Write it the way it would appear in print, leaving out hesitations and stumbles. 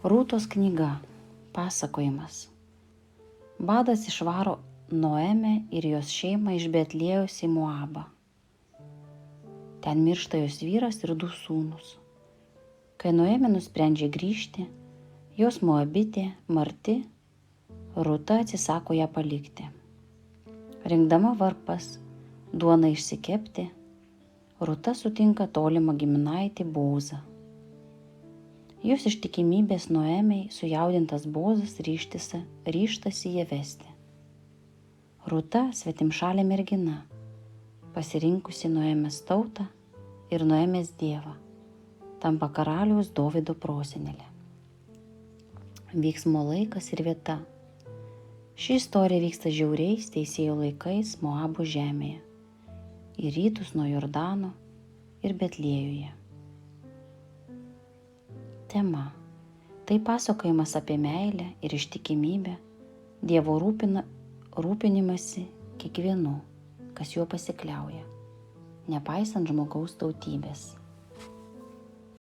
Rūtos knyga. Pasakojimas. Badas išvaro Noemę ir jos šeimą iš Betliejaus į Moabą. Ten miršta jos vyras ir 2 sūnūs. Kai Noemė nusprendžia grįžti, jos moabitė Marti, Rūta atsisako ją palikti. Rinkdama varpas, duoną išsikepti, Rūta sutinka tolimą giminaitį Bozą. Jos ištikimybės Noemei sujaudintas Bozas ryžtasi ją vesti. Rūta svetimšalė mergina, pasirinkusi Noemės tautą ir Noemės dievą, tampa karaliaus Dovydo prosenelė. Vyksmo laikas ir vieta. Ši istorija vyksta žiauriais teisėjų laikais Moabo žemėje, į rytus nuo Jordano ir Betliejuje. Tema. Tai pasakojimas apie meilę ir ištikimybę, Dievo rūpinimąsi kiekvienu, kas juo pasikliauja, nepaisant žmogaus tautybės.